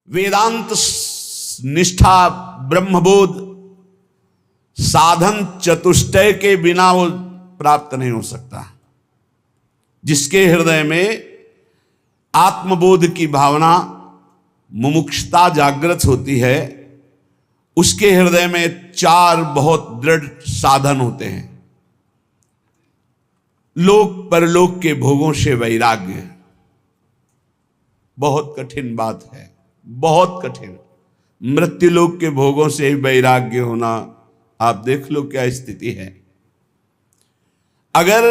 वेदांत निष्ठा ब्रह्मबोध साधन चतुष्टय के बिना वो प्राप्त नहीं हो सकता। जिसके हृदय में आत्मबोध की भावना मुमुक्षुता जागृत होती है, उसके हृदय में चार बहुत दृढ़ साधन होते हैं। लोक परलोक के भोगों से वैराग्य, बहुत कठिन बात है, बहुत कठिन। मृत्युलोक के भोगों से ही वैराग्य होना, आप देख लो क्या स्थिति है। अगर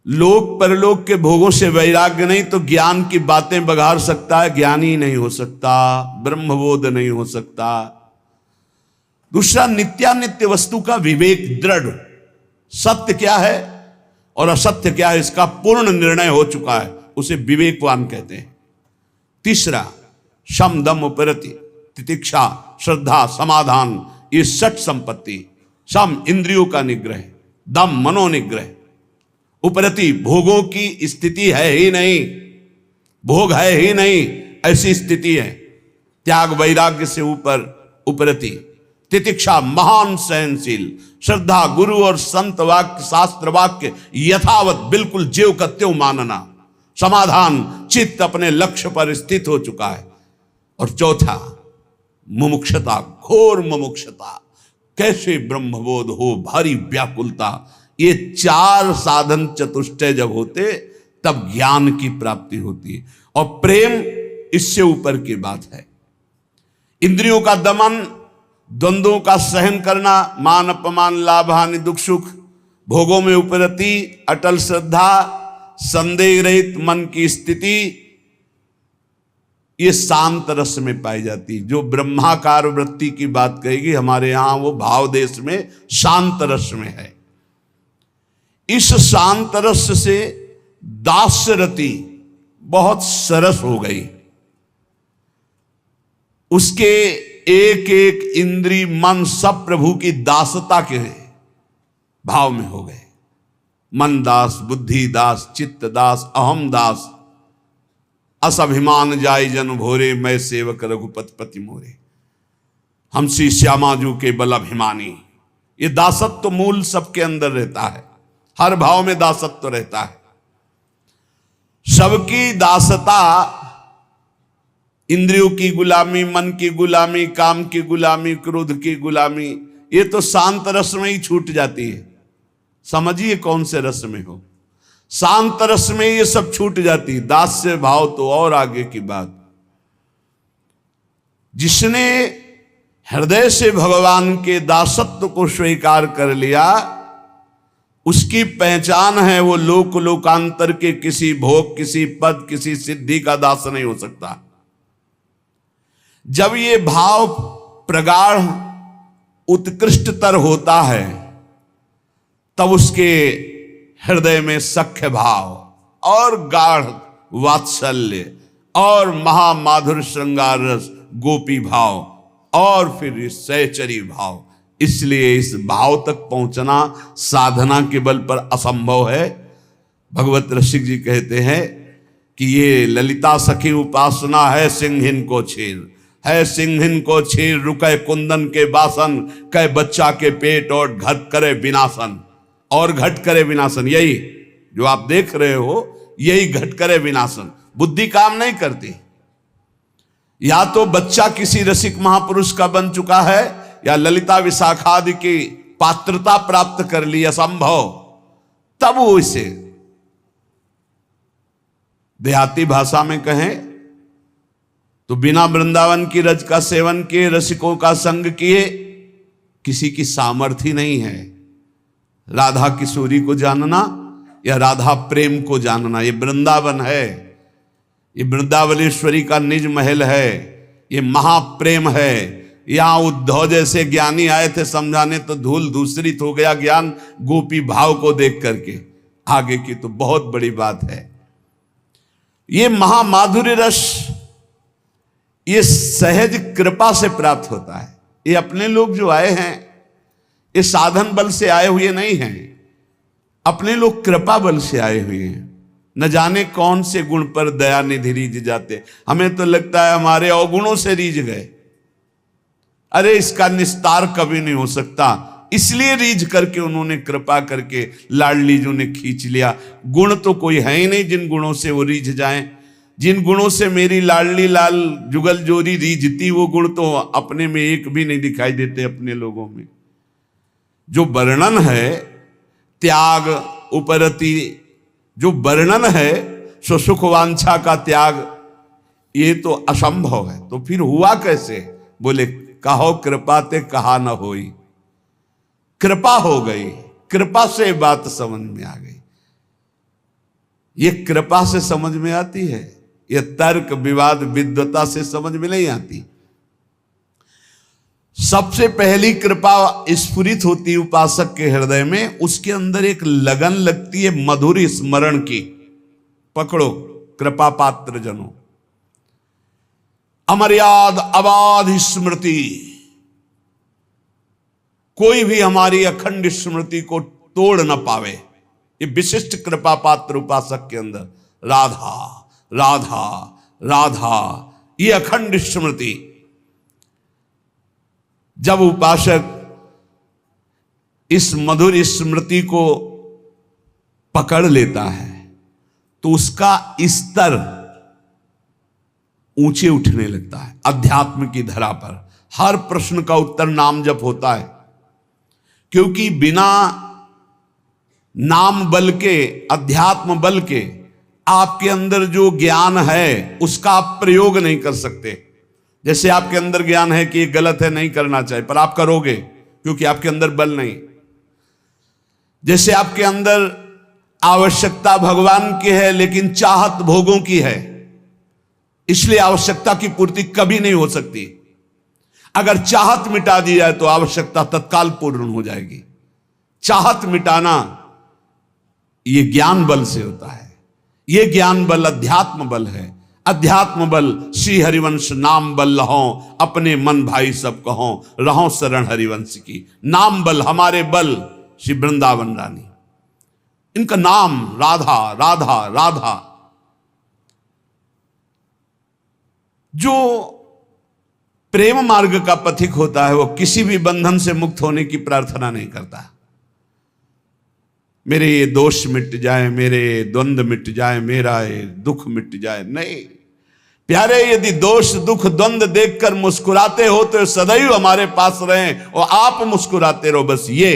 लोक परलोक के भोगों से वैराग्य नहीं तो ज्ञान की बातें बघार सकता है, ज्ञानी नहीं हो सकता, ब्रह्मबोध नहीं हो सकता। दूसरा, नित्यानित्य वस्तु का विवेक दृढ़, सत्य क्या है और असत्य क्या है इसका पूर्ण निर्णय हो चुका है, उसे विवेकवान कहते हैं। तीसरा, शम दम उपरति, तितिक्षा, श्रद्धा, समाधान, ये षट संपत्ति। शम इंद्रियों का निग्रह, दम मनोनिग्रह, उपरति भोगों की स्थिति है ही नहीं, भोग है ही नहीं, ऐसी स्थिति है। त्याग वैराग्य से ऊपर उपरति। तितिक्षा महान सहनशील, श्रद्धा गुरु और संत वाक्य शास्त्र वाक्य यथावत बिल्कुल ज्यों का त्यों मानना। समाधान, चित्त अपने लक्ष्य पर स्थित हो चुका है। और चौथा, मुमुक्षता, घोर मुमुक्षता, कैसे ब्रह्मबोध हो, भारी व्याकुलता। ये चार साधन चतुष्टय जब होते तब ज्ञान की प्राप्ति होती है। और प्रेम इससे ऊपर की बात है। इंद्रियों का दमन, द्वंद्वों का सहन करना, मान अपमान, लाभ हानि, दुख सुख, भोगों में उपरति, अटल श्रद्धा, संदेह रहित मन की स्थिति, ये शांत रस में पाई जाती। जो ब्रह्माकार वृत्ति की बात कहेगी हमारे यहां, वो भाव देश में शांत रस में है। इस शांत रस से दास्य रति बहुत सरस हो गई। उसके एक एक इंद्री मन सब प्रभु की दासता के भाव में हो गए। मन दास, बुद्धि दास, चित्त दास, अहम दास, असभिमान जाय जन भोरे, मैं सेवक रघुपति पति मोरे, हम श्री श्यामाजू के बल अभिमानी। ये दासत्व मूल सबके अंदर रहता है, हर भाव में दासत्व रहता है। सबकी दासता, इंद्रियों की गुलामी, मन की गुलामी, काम की गुलामी, क्रोध की गुलामी, ये तो शांत रस में ही छूट जाती है। समझिए कौन से रस में हो, शांत रस में ये सब छूट जाती। दास्य भाव तो और आगे की बात। जिसने हृदय से भगवान के दासत्व को स्वीकार कर लिया, उसकी पहचान है वो लोक लोकांतर के किसी भोग, किसी पद, किसी सिद्धि का दास नहीं हो सकता। जब ये भाव प्रगाढ़ उत्कृष्टतर होता है तब उसके हृदय में सख्य भाव और गाढ़ वात्सल्य और महामाधुर श्रृंगार रस, गोपी भाव और फिर सहचरी भाव। इसलिए इस भाव तक पहुंचना साधना के बल पर असंभव है। भगवत रसिक जी कहते हैं कि ये ललिता सखी उपासना है सिंहिन को छीर, है सिंहिन को छीर, रुके कुंदन के बासन, कह बच्चा के पेट और घट करे विनाशन। और घट करे विनाशन, यही जो आप देख रहे हो, यही घट करे विनाशन। बुद्धि काम नहीं करती। या तो बच्चा किसी रसिक महापुरुष का बन चुका है या ललिता विशाखादि की पात्रता प्राप्त कर ली, असंभव, तब वो इसे देहाती भाषा में कहें तो बिना वृंदावन की रज का सेवन किए, रसिकों का संग किए, किसी की सामर्थ्य नहीं है राधा किशोरी को जानना या राधा प्रेम को जानना। ये वृंदावन है, ये वृंदावनेश्वरी का निज महल है, ये महाप्रेम है। यहां उद्धव जैसे ज्ञानी आए थे समझाने तो धूल धूसरित हो गया ज्ञान गोपी भाव को देख करके। आगे की तो बहुत बड़ी बात है। ये महामाधुर्य रस ये सहज कृपा से प्राप्त होता है। ये अपने लोग जो आए हैं ये साधन बल से आए हुए नहीं हैं, अपने लोग कृपा बल से आए हुए हैं। न जाने कौन से गुण पर दयानिधि रीझ जाते। हमें तो लगता है हमारे अवगुणों से रीझ गए। अरे इसका निस्तार कभी नहीं हो सकता, इसलिए रीझ करके उन्होंने कृपा करके लाडली जी ने खींच लिया। गुण तो कोई है ही नहीं जिन गुणों से वो रीझ जाएं। जिन गुणों से मेरी लाडली लाल जुगल जोरी रीझती, वो गुण तो अपने में एक भी नहीं दिखाई देते अपने लोगों में। जो वर्णन है त्याग उपरति, जो वर्णन है सो सुख वांछा का त्याग, ये तो असंभव है। तो फिर हुआ कैसे? बोले कहो कृपा ते कहा न होई। कृपा हो गई, कृपा से बात समझ में आ गई। ये कृपा से समझ में आती है, ये तर्क विवाद विद्वता से समझ में नहीं आती। सबसे पहली कृपा स्फुरित होती उपासक के हृदय में, उसके अंदर एक लगन लगती है मधुर स्मरण की। पकड़ो कृपा पात्र जनों, अमर्याद अबाध स्मृति, कोई भी हमारी अखंड स्मृति को तोड़ न पावे। ये विशिष्ट कृपा पात्र उपासक के अंदर राधा राधा राधा, ये अखंड स्मृति। जब उपासक इस मधुर स्मृति को पकड़ लेता है तो उसका स्तर ऊंचे उठने लगता है। अध्यात्म की धरा पर हर प्रश्न का उत्तर नाम जप होता है, क्योंकि बिना नाम बल के, अध्यात्म बल के आपके अंदर जो ज्ञान है उसका आप प्रयोग नहीं कर सकते। जैसे आपके अंदर ज्ञान है कि ये गलत है, नहीं करना चाहिए, पर आप करोगे क्योंकि आपके अंदर बल नहीं। जैसे आपके अंदर आवश्यकता भगवान की है लेकिन चाहत भोगों की है, इसलिए आवश्यकता की पूर्ति कभी नहीं हो सकती। अगर चाहत मिटा दी जाए तो आवश्यकता तत्काल पूर्ण हो जाएगी। चाहत मिटाना ये ज्ञान बल से होता है। ये ज्ञान बल अध्यात्म बल है। अध्यात्म बल श्री हरिवंश नाम बल लहो, अपने मन भाई सब कहो, रहो शरण हरिवंश की। नाम बल हमारे बल श्री वृंदावन रानी, इनका नाम राधा राधा राधा। जो प्रेम मार्ग का पथिक होता है वो किसी भी बंधन से मुक्त होने की प्रार्थना नहीं करता। मेरे ये दोष मिट जाए, मेरे द्वंद्व मिट जाए, मेरा ये दुख मिट जाए, नहीं प्यारे। यदि दोष दुख द्वंद्व देखकर मुस्कुराते हो तो सदैव हमारे पास रहें और आप मुस्कुराते रहो। बस ये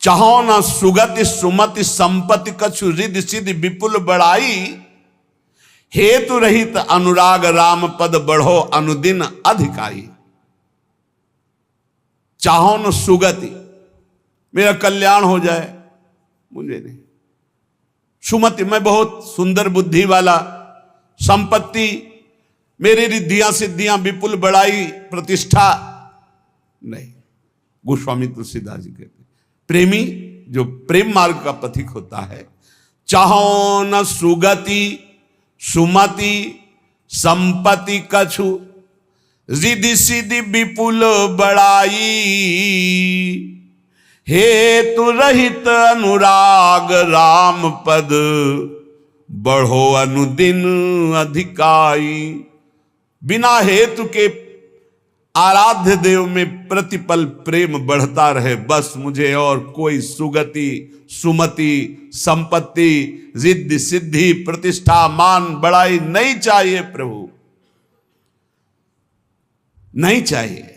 चाहो न सुगति सुमति संपत्ति कछु रिद्धि सिद्धि विपुल बढ़ाई, हेतु रहित अनुराग राम पद बढ़ो अनुदिन अधिकाई। चाहो न सुगति, मेरा कल्याण हो जाए, मुझे नहीं। सुमति, मैं बहुत सुंदर बुद्धि वाला, संपत्ति, मेरी रिद्धियां सिद्धियां विपुल बढ़ाई, प्रतिष्ठा नहीं। गोस्वामी तुलसीदास जी कहते प्रेमी जो प्रेम मार्ग का पथिक होता है, चाहो न सुगति सुमति संपत्ति कछु रिद्धि सिद्धि विपुल बढ़ाई, हेतु रहित अनुराग राम पद बढ़ो अनुदिन अधिकाई। बिना हेतु के आराध्य देव में प्रतिपल प्रेम बढ़ता रहे, बस मुझे और कोई सुगति सुमति संपत्ति रिद्धि सिद्धि प्रतिष्ठा मान बढ़ाई नहीं चाहिए प्रभु, नहीं चाहिए।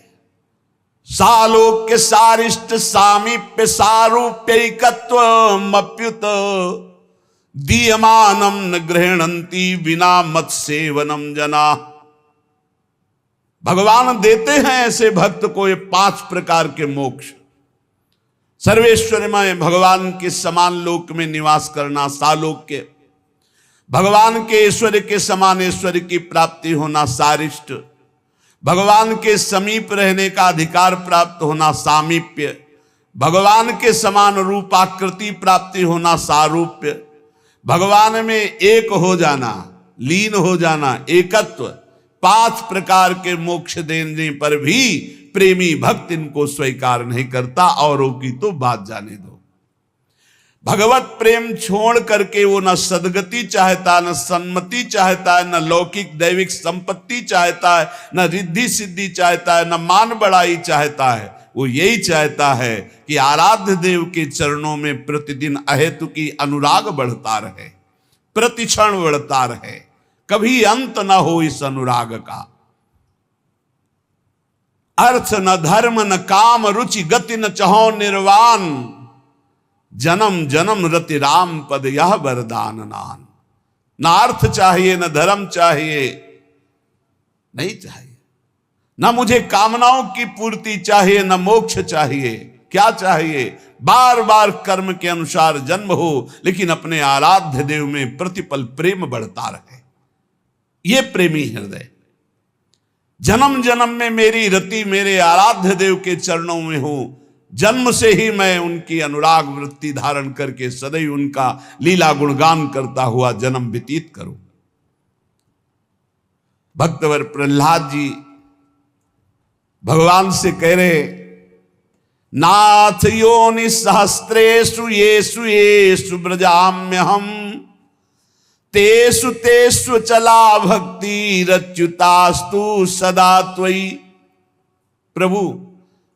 सालोक्य सारिष्ट सामीप्य सारूप्यैकत्व अप्युत दीयमानम न गृहणंती विना मत सेवनम जना। भगवान देते हैं ऐसे भक्त को ये 5 प्रकार के मोक्ष। सर्वेश्वरमय भगवान के समान लोक में निवास करना सालोक्य, भगवान के ऐश्वर्य के समान ऐश्वर्य की प्राप्ति होना सारिष्ट, भगवान के समीप रहने का अधिकार प्राप्त होना सामीप्य, भगवान के समान रूपाकृति प्राप्ति होना सारूप्य, भगवान में एक हो जाना, लीन हो जाना, एकत्व। 5 प्रकार के मोक्ष देने पर भी प्रेमी भक्त इनको स्वीकार नहीं करता, औरों की तो बात जाने दो। भगवत प्रेम छोड़ करके वो न सदगति चाहता, न सन्मति चाहता है, न लौकिक दैविक संपत्ति चाहता है, न रिद्धि सिद्धि चाहता है, न मान बढ़ाई चाहता है। वो यही चाहता है कि आराध्य देव के चरणों में प्रतिदिन अहेतु की अनुराग बढ़ता रहे, प्रतिक्षण बढ़ता रहे, कभी अंत न हो इस अनुराग का। अर्थ न धर्म न काम रुचि गति न चहो निर्वाण, जन्म जन्म रति राम पद यह वरदान नान। न अर्थ चाहिए, न धर्म चाहिए, नहीं चाहिए, न मुझे कामनाओं की पूर्ति चाहिए, न मोक्ष चाहिए। क्या चाहिए? बार बार कर्म के अनुसार जन्म हो, लेकिन अपने आराध्य देव में प्रतिपल प्रेम बढ़ता रहे। ये प्रेमी हृदय जन्म जन्म में मेरी रति मेरे आराध्य देव के चरणों में हो, जन्म से ही मैं उनकी अनुराग वृत्ति धारण करके सदैव उनका लीला गुणगान करता हुआ जन्म व्यतीत करूं। भक्तवर प्रहलाद जी भगवान से कह रहे, नाथ योनि सहस्त्रेषु येषु येषु ब्रजाम्यहम् तेषु तेषु चला भक्ति रच्युतास्तु सदा त्वयि। प्रभु,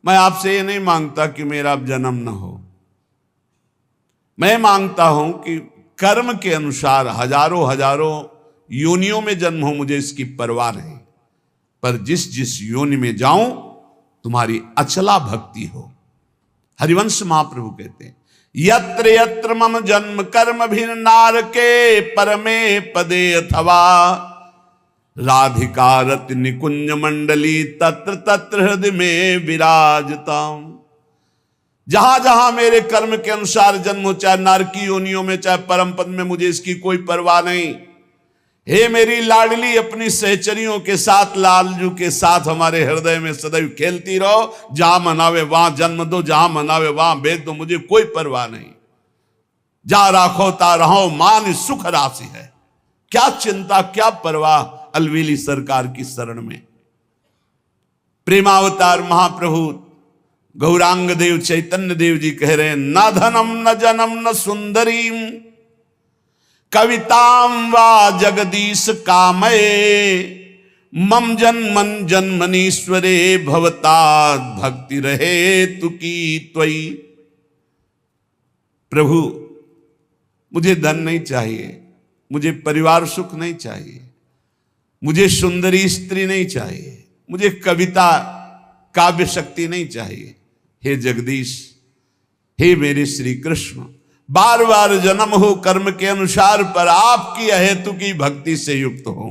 मैं आपसे ये नहीं मांगता कि मेरा अब जन्म न हो, मैं मांगता हूं कि कर्म के अनुसार हजारों हजारों योनियों में जन्म हो, मुझे इसकी परवाह नहीं, पर जिस जिस योनि में जाऊं तुम्हारी अचला भक्ति हो। हरिवंश महाप्रभु कहते हैं, यत्र यत्र मम जन्म कर्म भिन्नार के परमे पदे अथवा राधिका रति निकुंज मंडली तत्र तत्र हृदय में विराजता। जहां जहां मेरे कर्म के अनुसार जन्म हो, चाहे नारकी योनियों में चाहे परम पद में, मुझे इसकी कोई परवाह नहीं। हे मेरी लाडली, अपनी सहचरियों के साथ, लालजू के साथ हमारे हृदय में सदैव खेलती रहो। जहां मनावे वहां जन्म दो, जहां मनावे वहां भेज दो, मुझे कोई परवाह नहीं। जा राखो ता रहो, मान सुख राशि है। क्या चिंता, क्या परवाह अलवेली सरकार की शरण में। प्रेमावतार महाप्रभु गौरांग देव चैतन्य देव जी कह रहे हैं, न धनम न जनम न सुंदरीम कविताम वा जगदीश कामये मम जन्मन जन्मनीश्वरे भवताद भक्ति रहे तुकी त्वयि। प्रभु, मुझे धन नहीं चाहिए, मुझे परिवार सुख नहीं चाहिए, मुझे सुंदरी स्त्री नहीं चाहिए, मुझे कविता काव्य शक्ति नहीं चाहिए। हे जगदीश, हे मेरे श्री कृष्ण, बार बार जन्म हो कर्म के अनुसार, पर आपकी अहेतु की भक्ति से युक्त हो।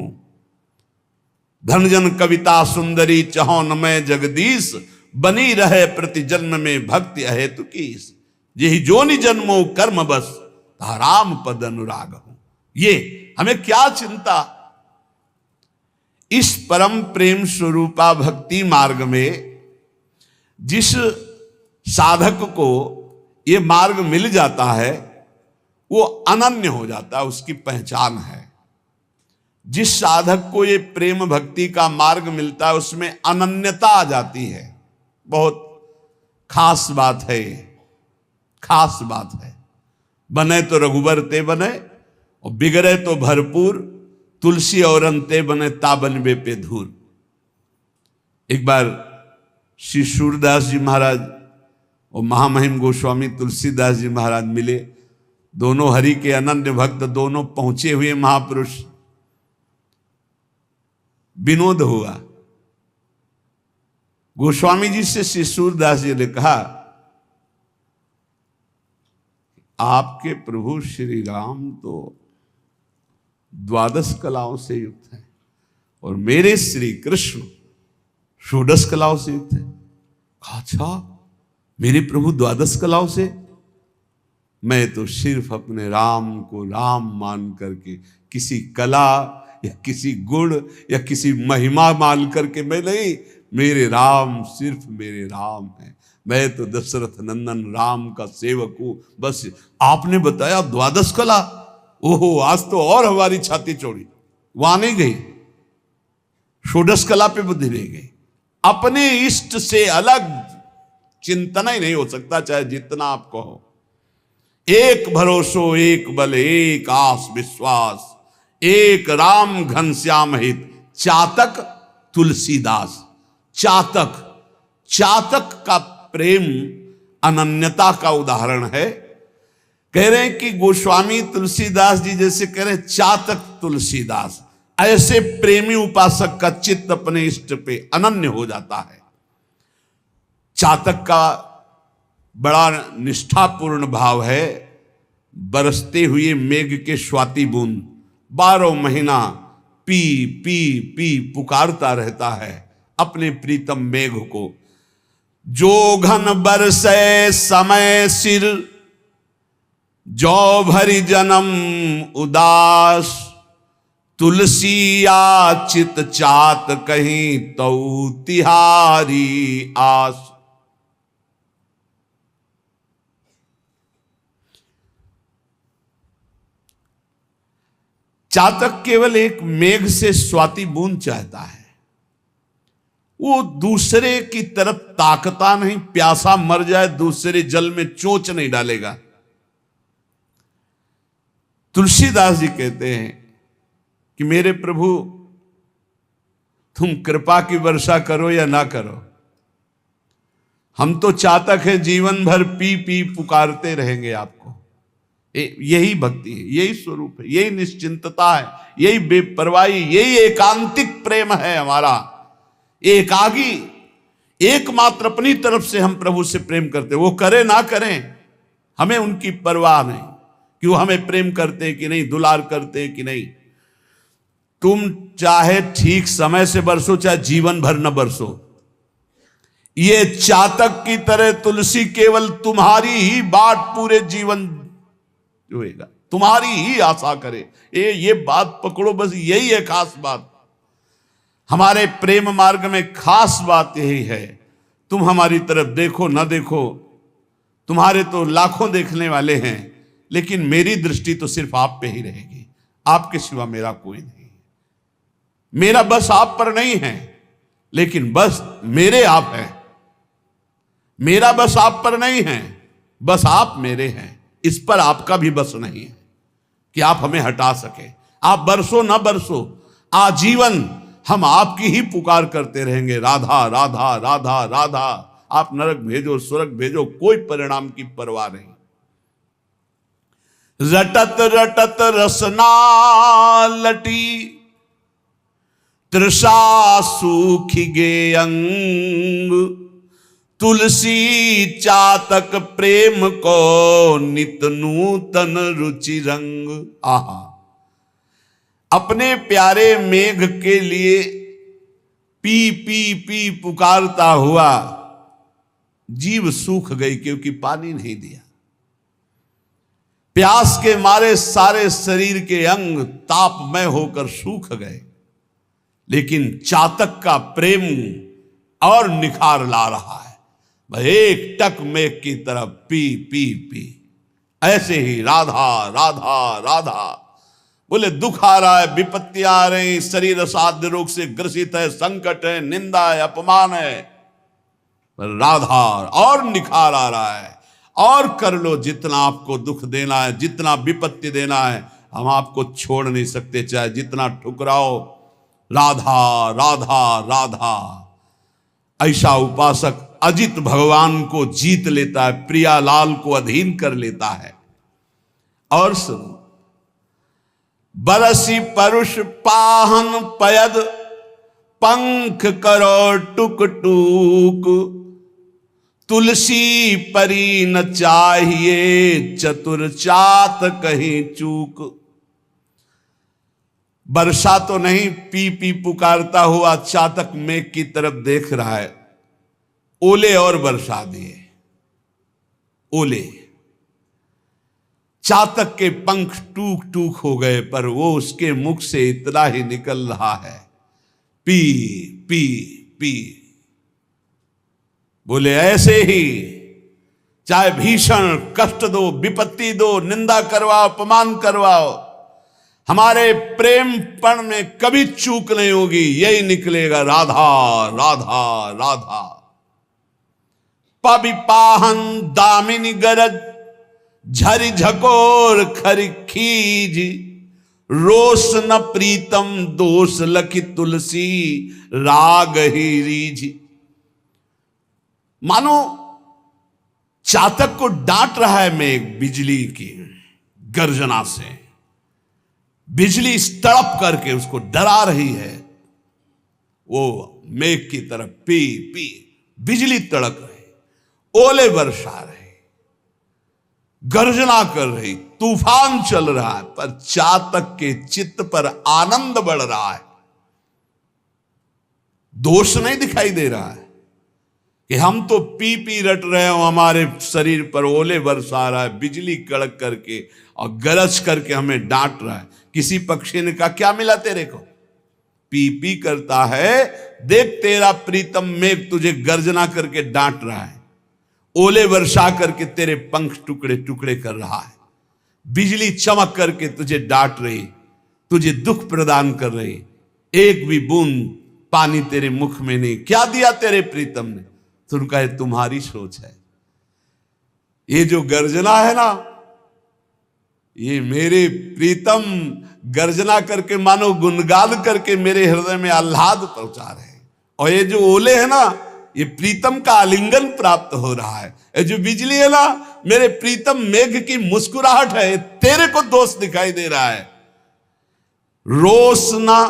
धन जन कविता सुंदरी चहो न मैं जगदीश, बनी रहे प्रति जन्म में भक्ति अहेतु की। यही जोनि जन्मो कर्म बस, राम पद अनुराग हो। ये हमें क्या चिंता। इस परम प्रेम स्वरूपा भक्ति मार्ग में जिस साधक को ये मार्ग मिल जाता है, वो अनन्य हो जाता है, उसकी पहचान है। जिस साधक को ये प्रेम भक्ति का मार्ग मिलता है, उसमें अनन्यता आ जाती है। बहुत खास बात है, खास बात है। बने तो रघुबर ते बने, और बिगड़े तो भरपूर, तुलसी और अंते बने ताबन बे पे धूर। एक बार श्री सूरदास जी महाराज और महामहिम गोस्वामी तुलसीदास जी महाराज मिले। दोनों हरि के अनन्य भक्त, दोनों पहुंचे हुए महापुरुष। विनोद हुआ। गोस्वामी जी से श्री सूरदास जी ने कहा, आपके प्रभु श्री राम तो द्वादश कलाओं से युक्त है और मेरे श्री कृष्ण षोडश कलाओं से युक्त है। अच्छा, मेरे प्रभु द्वादश कलाओं से? मैं तो सिर्फ अपने राम को राम मान करके, किसी कला या किसी गुण या किसी महिमा मान करके मैं नहीं, मेरे राम सिर्फ मेरे राम है। मैं तो दशरथ नंदन राम का सेवक हूं। बस आपने बताया द्वादश कला, ओहो, आज तो और हमारी छाती चौड़ी। वहां नहीं गई, षोडश कला पे बुद्धि नहीं गई। अपने इष्ट से अलग चिंतन ही नहीं हो सकता, चाहे जितना आप कहो। एक भरोसो एक बल एक आस विश्वास, एक राम घनश्याम हित, चातक तुलसीदास। चातक, चातक का प्रेम अनन्यता का उदाहरण है। कह रहे हैं कि गोस्वामी तुलसीदास जी जैसे कह रहे हैं चातक तुलसीदास, ऐसे प्रेमी उपासक का चित्त अपने इष्ट पे अनन्य हो जाता है। चातक का बड़ा निष्ठापूर्ण भाव है। बरसते हुए मेघ के स्वाति बूंद 12 महीना पी पी पी पुकारता रहता है अपने प्रीतम मेघ को। जो घन बरसे समय सिर, जो भरी जन्म उदास, तुलसी याचित चात कहीं तो तिहारी आस। चातक केवल एक मेघ से स्वाति बूंद चाहता है, वो दूसरे की तरफ ताकता नहीं। प्यासा मर जाए दूसरे जल में चोंच नहीं डालेगा। तुलसीदास जी कहते हैं कि मेरे प्रभु तुम कृपा की वर्षा करो या ना करो, हम तो चातक हैं, जीवन भर पी पी पुकारते रहेंगे आपको। यही भक्ति है, यही स्वरूप है, यही निश्चिंतता है, यही बेपरवाही, यही एकांतिक प्रेम है हमारा। एकागी, एकमात्र अपनी तरफ से हम प्रभु से प्रेम करते, वो करे ना करें हमें उनकी परवाह नहीं कि वो हमें प्रेम करते कि नहीं, दुलार करते कि नहीं। तुम चाहे ठीक समय से बरसो, चाहे जीवन भर न बरसो, ये चातक की तरह तुलसी केवल तुम्हारी ही बाट पूरे जीवन जोएगा, तुम्हारी ही आशा करे। ये बात पकड़ो, बस यही है खास बात। हमारे प्रेम मार्ग में खास बात यही है। तुम हमारी तरफ देखो ना देखो, तुम्हारे तो लाखों देखने वाले हैं, लेकिन मेरी दृष्टि तो सिर्फ आप पे ही रहेगी। आपके सिवा मेरा कोई नहीं, मेरा बस आप पर नहीं है, लेकिन बस मेरे आप हैं। मेरा बस आप पर नहीं है, बस आप मेरे हैं। इस पर आपका भी बस नहीं है कि आप हमें हटा सके। आप बरसो ना बरसो, आजीवन हम आपकी ही पुकार करते रहेंगे, राधा राधा राधा राधा। आप नरक भेजो स्वर्ग भेजो, कोई परिणाम की परवाह नहीं। रटत रटत रसना लटी, तृषा सूखी गे अंग, तुलसी चातक प्रेम को नित नूतन रुचि रंग। आहा, अपने प्यारे मेघ के लिए पी पी पी पुकारता हुआ जीव सूख गई, क्योंकि पानी नहीं दिया। प्यास के मारे सारे शरीर के अंग तापमय होकर सूख गए, लेकिन चातक का प्रेम और निखार ला रहा है। भाई एक टक मेघ की तरफ पी पी पी। ऐसे ही राधा राधा राधा। बोले दुख आ रहा है, विपत्तियां आ रही, शरीर असाध्य रोग से ग्रसित है, संकट है, निंदा है, अपमान है, राधा और निखार आ रहा है। और कर लो जितना आपको दुख देना है, जितना विपत्ति देना है, हम आपको छोड़ नहीं सकते, चाहे जितना ठुकराओ। राधा राधा राधा। ऐसा उपासक अजित भगवान को जीत लेता है, प्रियालाल को अधीन कर लेता है। और सुनो, बरसी परुष पाहन पयद, पंख करो टुक टूक, तुलसी परी न चाहिए चतुर चात कहीं चूक। वर्षा तो नहीं, पी पी पुकारता हुआ चातक मेघ की तरफ देख रहा है। ओले और बरसा दिए, ओले। चातक के पंख टूक टूक हो गए, पर वो उसके मुख से इतना ही निकल रहा है, पी पी पी। बोले ऐसे ही चाहे भीषण कष्ट दो, विपत्ति दो, निंदा करवाओ, अपमान करवाओ, हमारे प्रेमपण में कभी चूक नहीं होगी। यही निकलेगा, राधा राधा राधा। पविपाहन दामिनी गरज, झरि झकोर खरि खीज, रोष न प्रीतम दोष लखि तुलसी, राग ही रीझ। मानो चातक को डांट रहा है मेघ बिजली की गर्जना से, बिजली तड़प करके उसको डरा रही है। वो मेघ की तरफ पी पी बिजली तड़क रही, ओले बरसा रहे, गर्जना कर रही, तूफान चल रहा है, पर चातक के चित्त पर आनंद बढ़ रहा है। दोष नहीं दिखाई दे रहा है कि हम तो पी पी रट रहे हो, हमारे शरीर पर ओले बरसा रहा है, बिजली कड़क करके और गरज करके हमें डांट रहा है। किसी पक्षी ने कहा क्या मिला तेरे को, पी पी करता है, देख तेरा प्रीतम मेघ तुझे गर्जना करके डांट रहा है, ओले वर्षा करके तेरे पंख टुकड़े टुकड़े कर रहा है, बिजली चमक करके तुझे डांट रही, तुझे दुख प्रदान कर रही, एक भी बूंद पानी तेरे मुख में नहीं। क्या दिया तेरे प्रीतम ने? तो उनका ये तुम्हारी सोच है। ये जो गर्जना है ना, ये मेरे प्रीतम गर्जना करके मानो गुनगान करके मेरे हृदय में आह्लाद पहुंचा रहे हैं। और ये जो ओले है ना, ये प्रीतम का आलिंगन प्राप्त हो रहा है। ये जो बिजली है ना, मेरे प्रीतम मेघ की मुस्कुराहट है, तेरे को दोष दिखाई दे रहा है। रोष ना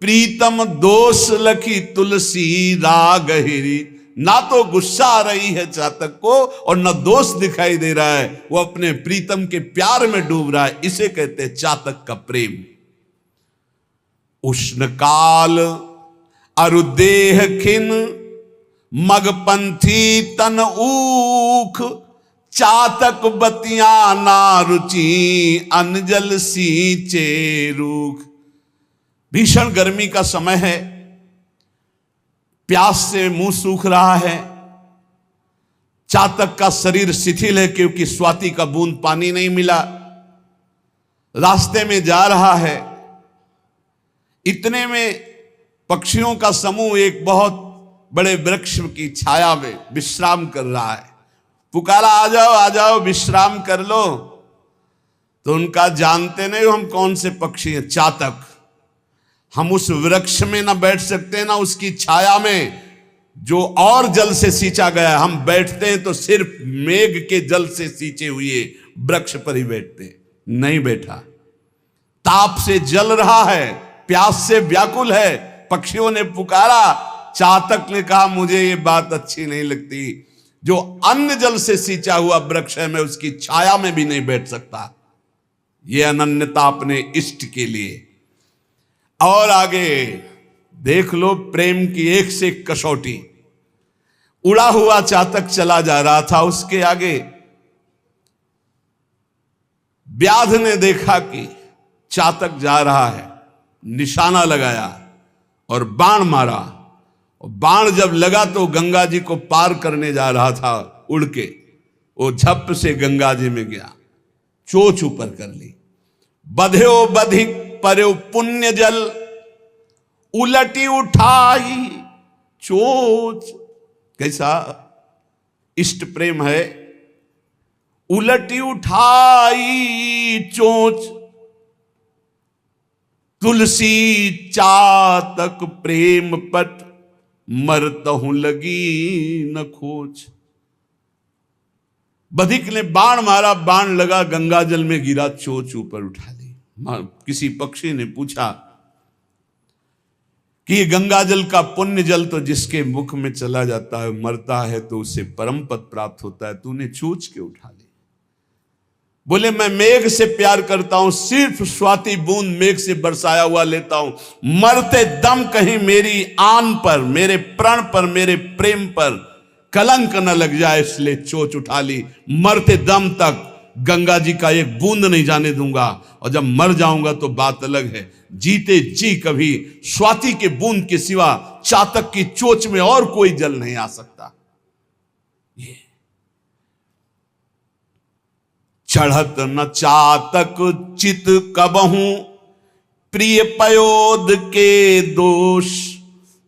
प्रीतम दोष लखी तुलसी, राग हिरी। ना तो गुस्सा आ रही है चातक को और न दोष दिखाई दे रहा है, वो अपने प्रीतम के प्यार में डूब रहा है। इसे कहते हैं चातक का प्रेम। उष्ण काल अरुदेह खिन, मगपंथी तन ऊख, चातक बतिया ना रुचि, अनजल सींचे रूख। भीषण गर्मी का समय है, प्यास से मुंह सूख रहा है, चातक का शरीर शिथिल है क्योंकि स्वाति का बूंद पानी नहीं मिला, रास्ते में जा रहा है। इतने में पक्षियों का समूह एक बहुत बड़े वृक्ष की छाया में विश्राम कर रहा है। पुकारा आ जाओ विश्राम कर लो। तो उनका जानते नहीं हम कौन से पक्षी हैं, चातक। हम उस वृक्ष में ना बैठ सकते ना उसकी छाया में जो और जल से सींचा गया है। हम बैठते हैं तो सिर्फ मेघ के जल से सींचे हुए वृक्ष पर ही बैठते, नहीं बैठा। ताप से जल रहा है, प्यास से व्याकुल है। पक्षियों ने पुकारा, चातक ने कहा मुझे ये बात अच्छी नहीं लगती, जो अन्न जल से सींचा हुआ वृक्ष है मैं उसकी छाया में भी नहीं बैठ सकता। ये अनन्यता अपने इष्ट के लिए। और आगे देख लो प्रेम की एक से एक कसौटी। उड़ा हुआ चातक चला जा रहा था, उसके आगे व्याध ने देखा कि चातक जा रहा है, निशाना लगाया और बाण मारा। और बाण जब लगा तो गंगा जी को पार करने जा रहा था उड़ के, वो झप से गंगा जी में गया, चोच ऊपर कर ली। बध्यो बधिक पर्यो पुण्य जल, उलटी उठाई चोच। कैसा इष्ट प्रेम है। उलटी उठाई चोच, तुलसी चातक प्रेम पट, मरतहु लगी न खोज। बधिक ने बाण मारा, बाण लगा, गंगा जल में गिरा, चोच ऊपर उठा ली। किसी पक्षी ने पूछा कि ये गंगा जल का पुण्य जल तो जिसके मुख में चला जाता है मरता है तो उसे परम पद प्राप्त होता है, तूने चोच के उठा ली। बोले मैं मेघ से प्यार करता हूं, सिर्फ स्वाति बूंद मेघ से बरसाया हुआ लेता हूं, मरते दम कहीं मेरी आन पर, मेरे प्राण पर, मेरे प्रेम पर कलंक न लग जाए, इसलिए चोच उठा ली। मरते दम तक गंगा जी का एक बूंद नहीं जाने दूंगा, और जब मर जाऊंगा तो बात अलग है। जीते जी कभी स्वाति के बूंद के सिवा चातक की चोच में और कोई जल नहीं आ सकता। ये चढ़त न चातक चित कबहू, प्रिय पयोद के दोष,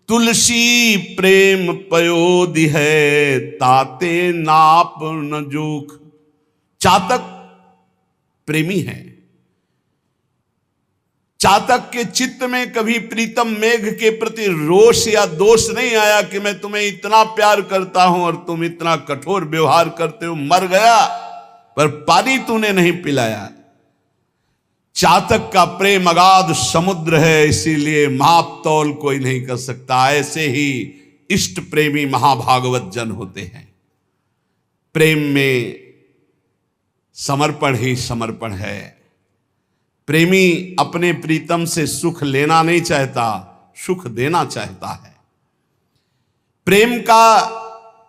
तुलसी प्रेम पयोदि है, ताते नाप न जोख। चातक प्रेमी है। चातक के चित्त में कभी प्रीतम मेघ के प्रति रोष या दोष नहीं आया कि मैं तुम्हें इतना प्यार करता हूं और तुम इतना कठोर व्यवहार करते हो, मर गया पर पानी तूने नहीं पिलाया। चातक का प्रेम अगाध समुद्र है, इसीलिए माप तौल कोई नहीं कर सकता। ऐसे ही इष्ट प्रेमी महाभागवत जन होते हैं। प्रेम में समर्पण ही समर्पण है। प्रेमी अपने प्रीतम से सुख लेना नहीं चाहता, सुख देना चाहता है। प्रेम का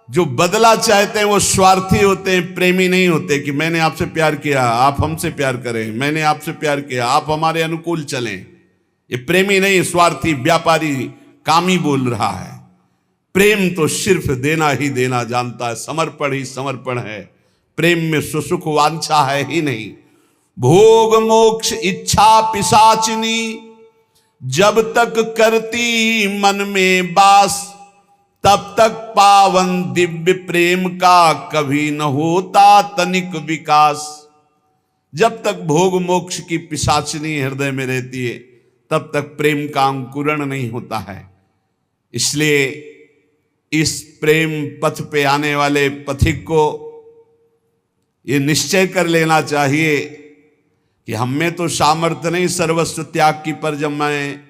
जो बदला चाहते हैं वो स्वार्थी होते हैं, प्रेमी नहीं होते कि मैंने आपसे प्यार किया, आप हमसे प्यार करें, मैंने आपसे प्यार किया, आप हमारे अनुकूल चलें। ये प्रेमी नहीं, स्वार्थी, व्यापारी, कामी बोल रहा है। प्रेम तो सिर्फ देना ही देना जानता है, समर्पण ही समर्पण है। प्रेम में सुसुख वांछा है ही नहीं। भोग मोक्ष इच्छा पिशाचिनी, जब तक करती मन में बास, तब तक पावन दिव्य प्रेम का कभी न होता तनिक विकास। जब तक भोग मोक्ष की पिशाचिनी हृदय में रहती है, तब तक प्रेम का अंकुरण नहीं होता है। इसलिए इस प्रेम पथ पे आने वाले पथिक को ये निश्चय कर लेना चाहिए कि हम में तो सामर्थ्य नहीं सर्वस्व त्याग की, पर जब मैं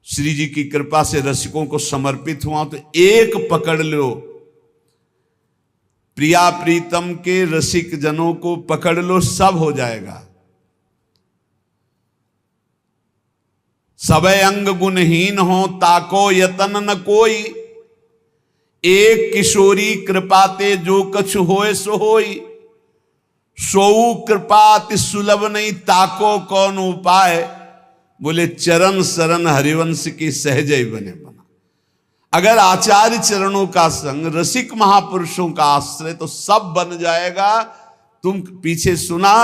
श्री जी की कृपा से रसिकों को समर्पित हुआ तो एक पकड़ लो, प्रिया प्रीतम के रसिक जनों को पकड़ लो, सब हो जाएगा। सबे अंग गुणहीन हो ताको यतन न कोई, एक किशोरी कृपाते जो कछु होए सो होई। सोऊ कृपा अति सुलभ नहीं ताको कौन उपाय, बोले चरण शरण हरिवंश की सहज ही बने बना। अगर आचार्य चरणों का संग, रसिक महापुरुषों का आश्रय, तो सब बन जाएगा। तुम पीछे सुना,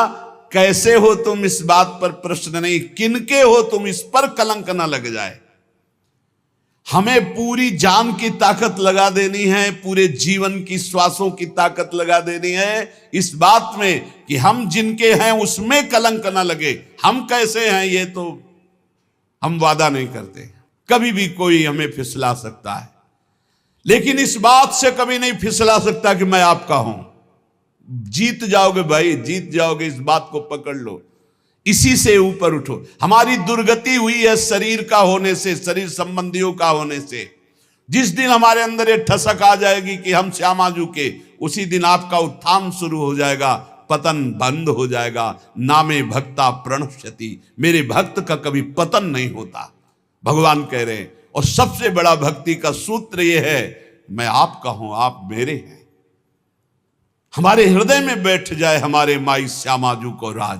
कैसे हो तुम इस बात पर प्रश्न नहीं, किनके हो तुम इस पर कलंक न लग जाए। हमें पूरी जान की ताकत लगा देनी है, पूरे जीवन की श्वासों की ताकत लगा देनी है इस बात में कि हम जिनके हैं उसमें कलंक न लगे। हम कैसे हैं ये तो हम वादा नहीं करते, कभी भी कोई हमें फिसला सकता है, लेकिन इस बात से कभी नहीं फिसला सकता कि मैं आपका हूं। जीत जाओगे भाई, जीत जाओगे, इस बात को पकड़ लो, इसी से ऊपर उठो। हमारी दुर्गति हुई है शरीर का होने से, शरीर संबंधियों का होने से। जिस दिन हमारे अंदर ये ठसक आ जाएगी कि हम श्यामाजू के, उसी दिन आपका उत्थान शुरू हो जाएगा, पतन बंद हो जाएगा। नामे भक्ता प्रणश्यति, मेरे भक्त का कभी पतन नहीं होता, भगवान कह रहे हैं। और सबसे बड़ा भक्ति का सूत्र यह है, मैं आपका हूं, आप मेरे हैं। हमारे हृदय में बैठ जाए हमारे माई श्यामाजू को राज,